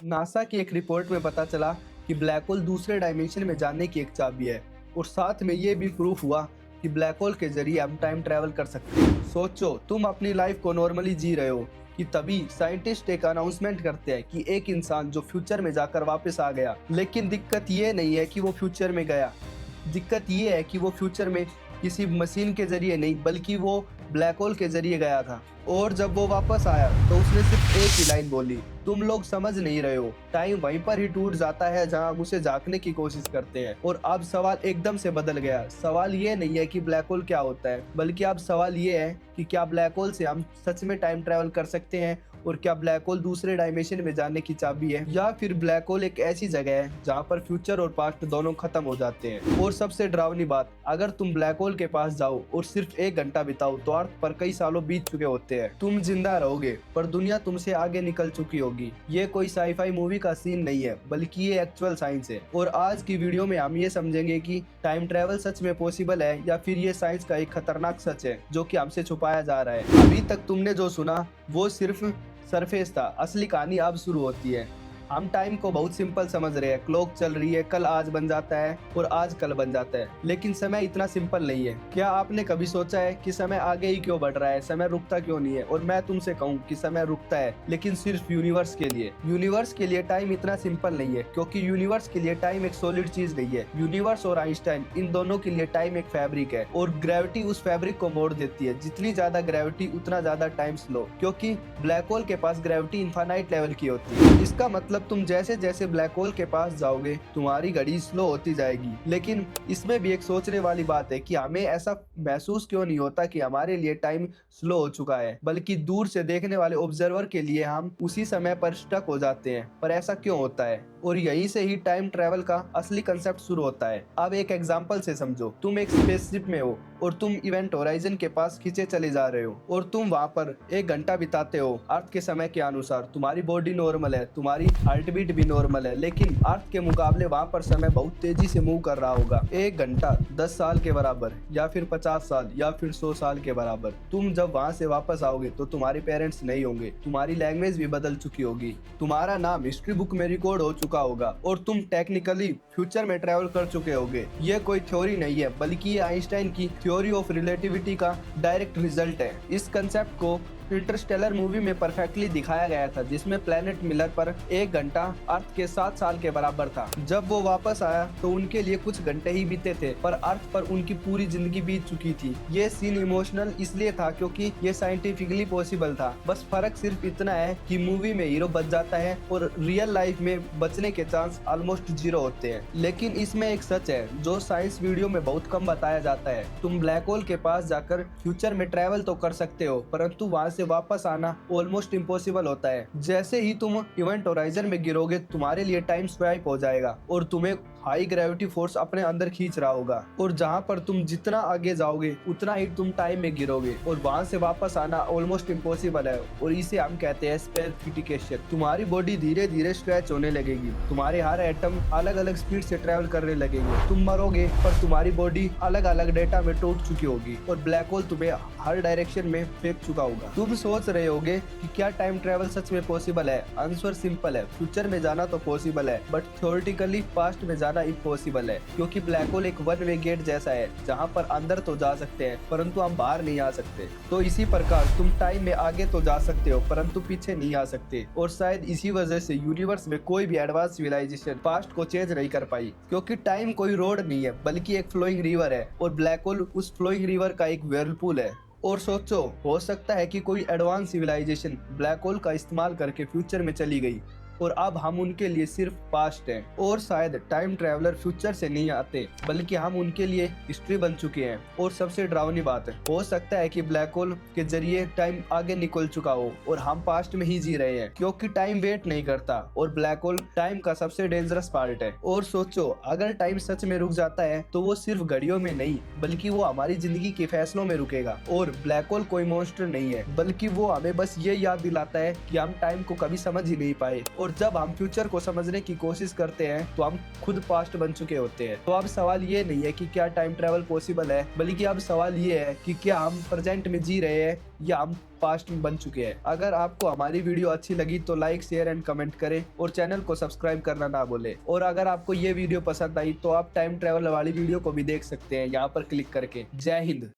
NASA की एक report में पता चला कि ब्लैक होल दूसरे डायमेंशन में जाने की एक चाबी है और साथ में ये भी प्रूफ हुआ कि ब्लैक होल के जरिए हम टाइम ट्रैवल कर सकते हैं। सोचो तुम अपनी लाइफ को नॉर्मली जी रहे हो कि तभी साइंटिस्ट एक अनाउंसमेंट करते हैं कि एक इंसान जो फ्यूचर में जाकर वापस आ गया। लेकिन दिक्कत ये नहीं है कि वो फ्यूचर में गया, दिक्कत ये है कि वो फ्यूचर में किसी मशीन के जरिए नहीं बल्कि वो ब्लैक होल के जरिए गया था। और जब वो वापस आया तो उसने सिर्फ एक ही लाइन बोली, तुम लोग समझ नहीं रहे हो, टाइम वहीं पर ही टूट जाता है जहां हम उसे झांकने की कोशिश करते हैं। और अब सवाल एकदम से बदल गया। सवाल ये नहीं है कि ब्लैक होल क्या होता है, बल्कि अब सवाल ये है कि क्या ब्लैक होल से हम सच में टाइम ट्रैवल कर सकते हैं, और क्या ब्लैक होल दूसरे डायमेंशन में जाने की चाबी है, या फिर ब्लैक होल एक ऐसी जगह है जहां पर फ्यूचर और पास्ट दोनों खत्म हो जाते हैं। और सबसे डरावनी बात, अगर तुम ब्लैक होल के पास जाओ और सिर्फ 1 घंटा बिताओ तो अर्थ पर कई सालों बीत चुके होते हैं। तुम जिंदा रहोगे पर दुनिया तुमसे आगे निकल चुकी होगी। ये कोई साईफाई मूवी का सीन नहीं है, बल्कि ये एक्चुअल साइंस है। और आज की वीडियो में हम ये समझेंगे कि टाइम ट्रैवल सच में पॉसिबल है या फिर ये साइंस का एक खतरनाक सच है जो कि हमसे छुपाया जा रहा है। अभी तक तुमने जो सुना वो सिर्फ सरफेस था, असली कहानी अब शुरू होती है। हम टाइम को बहुत सिंपल समझ रहे हैं, क्लॉक चल रही है, कल आज बन जाता है और आज कल बन जाता है। लेकिन समय इतना सिंपल नहीं है। क्या आपने कभी सोचा है कि समय आगे ही क्यों बढ़ रहा है, समय रुकता क्यों नहीं है? और मैं तुमसे कहूँ कि समय रुकता है, लेकिन सिर्फ यूनिवर्स के लिए। यूनिवर्स के लिए टाइम इतना सिंपल नहीं है, क्योंकि यूनिवर्स के लिए टाइम एक सॉलिड चीज नहीं है। यूनिवर्स और आइंस्टाइन, इन दोनों के लिए टाइम एक फैब्रिक है, और ग्रेविटी उस फैब्रिक को मोड़ देती है। जितनी ज्यादा ग्रेविटी उतना ज्यादा टाइम स्लो, क्योंकि ब्लैक होल के पास ग्रेविटी इनफाइनाइट लेवल की होती है। इसका मतलब तुम जैसे जैसे ब्लैक होल के पास जाओगे तुम्हारी घड़ी स्लो होती जाएगी। लेकिन इसमें भी एक सोचने वाली बात है कि हमें ऐसा महसूस क्यों नहीं होता कि हमारे लिए टाइम स्लो हो चुका है, बल्कि दूर से देखने वाले ऑब्जर्वर के लिए हम उसी समय पर स्टक हो जाते हैं। पर ऐसा क्यों होता है? और यहीं से ही टाइम ट्रैवल का असली कंसेप्ट शुरू होता है। अब एक एग्जांपल से समझो, तुम एक स्पेसशिप में हो और तुम इवेंट होराइजन के पास खींचे चले जा रहे हो, और तुम वहां पर 1 घंटा बिताते हो अर्थ के समय के अनुसार। तुम्हारी बॉडी नॉर्मल है, तुम्हारी हार्ट बीट भी नॉर्मल है, लेकिन अर्थ के मुकाबले वहां पर समय बहुत तेजी से मूव कर रहा होगा। 1 घंटा 10 साल के बराबर, या फिर 50 साल, या फिर 100 साल के बराबर। तुम जब वहां से वापस आओगे तो तुम्हारे पेरेंट्स नहीं होंगे, तुम्हारी लैंग्वेज भी बदल चुकी होगी, तुम्हारा नाम हिस्ट्री बुक में रिकॉर्ड हो चुका होगा, और तुम टेक्निकली फ्यूचर में ट्रैवल कर चुके होगे। ये कोई थ्योरी नहीं है, बल्कि ये आइंस्टाइन की थ्योरी ऑफ रिलेटिविटी का डायरेक्ट रिजल्ट है। इस कंसेप्ट को इंटरस्टेलर मूवी में परफेक्टली दिखाया गया था, जिसमें प्लेनेट मिलर पर 1 घंटा अर्थ के 7 साल के बराबर था। जब वो वापस आया तो उनके लिए कुछ घंटे ही बीते थे, पर अर्थ पर उनकी पूरी जिंदगी बीत चुकी थी। ये सीन इमोशनल इसलिए था क्योंकि ये साइंटिफिकली पॉसिबल था। बस फर्क सिर्फ इतना है कि मूवी में हीरो बच जाता है और रियल लाइफ में बचने के चांस ऑलमोस्ट 0 होते हैं। लेकिन इसमें एक सच है जो साइंस वीडियो में बहुत कम बताया जाता है। तुम ब्लैक होल के पास जाकर फ्यूचर में ट्रैवल तो कर सकते हो, परंतु वहां से वापस आना ऑलमोस्ट इम्पॉसिबल होता है। जैसे ही तुम इवेंट होराइजन में गिरोगे तुम्हारे लिए टाइम स्वाइप हो जाएगा और तुम्हें हाई ग्रेविटी फोर्स अपने अंदर खींच रहा होगा, और जहां पर तुम जितना आगे जाओगे उतना ही तुम टाइम में गिरोगे, और वहां से वापस आना ऑलमोस्ट इम्पॉसिबल है। और इसे हम कहते हैं स्पेसिफिकेशन। तुम्हारी बॉडी धीरे धीरे स्ट्रेच होने लगेगी, तुम्हारे हर एटम अलग अलग स्पीड से ट्रेवल करने लगेंगे। तुम मरोगे पर तुम्हारी बॉडी अलग अलग डेटा में टूट चुकी होगी, और ब्लैक होल तुम्हें हर डायरेक्शन में फेंक चुका होगा। तुम सोच रहे होगे कि क्या टाइम ट्रेवल सच में पॉसिबल है? आंसर सिंपल है, फ्यूचर में जाना तो पॉसिबल है, बट थ्योरेटिकली पास्ट में जाना इम्पॉसिबल है, क्योंकि ब्लैक होल एक वन वे गेट जैसा है जहां पर अंदर तो जा सकते हैं परंतु हम बाहर नहीं आ सकते। तो इसी प्रकार तुम टाइम में आगे तो जा सकते हो परंतु पीछे नहीं आ सकते, और शायद इसी वजह से यूनिवर्स में कोई भी एडवांस सिविलाइजेशन पास्ट को चेंज नहीं कर पाई, क्योंकि टाइम कोई रोड नहीं है बल्कि एक फ्लोइंग रिवर है, और ब्लैक होल उस फ्लोइंग रिवर का एक व्हर्लपूल है। और सोचो, हो सकता है कि कोई एडवांस सिविलाइजेशन ब्लैक होल का इस्तेमाल करके फ्यूचर में चली गई, और अब हम उनके लिए सिर्फ पास्ट हैं। और शायद टाइम ट्रैवलर फ्यूचर से नहीं आते बल्कि हम उनके लिए हिस्ट्री बन चुके हैं। और सबसे डरावनी बात है, हो सकता है कि ब्लैक होल के जरिए टाइम आगे निकल चुका हो और हम पास्ट में ही जी रहे हैं, क्योंकि टाइम वेट नहीं करता, और ब्लैक होल टाइम का सबसे डेंजरस पार्ट है। और सोचो, अगर टाइम सच में रुक जाता है तो वो सिर्फ घड़ियों में नहीं बल्कि वो हमारी जिंदगी के फैसलों में रुकेगा। और ब्लैक होल कोई मॉन्स्टर नहीं है, बल्कि वो हमें बस ये याद दिलाता है कि हम टाइम को कभी समझ ही नहीं पाए, और और जब हम फ्यूचर को समझने की कोशिश करते हैं तो हम खुद पास्ट बन चुके होते हैं। तो अब सवाल ये नहीं है कि क्या टाइम ट्रेवल पॉसिबल है, बल्कि अब सवाल ये है कि क्या हम प्रेजेंट में जी रहे हैं या हम पास्ट में बन चुके हैं। अगर आपको हमारी वीडियो अच्छी लगी तो लाइक, शेयर एंड कमेंट करें और चैनल को सब्सक्राइब करना ना भूलें। और अगर आपको ये वीडियो पसंद आई तो आप टाइम ट्रेवल वाली वीडियो को भी देख सकते हैं यहाँ पर क्लिक करके। जय हिंद।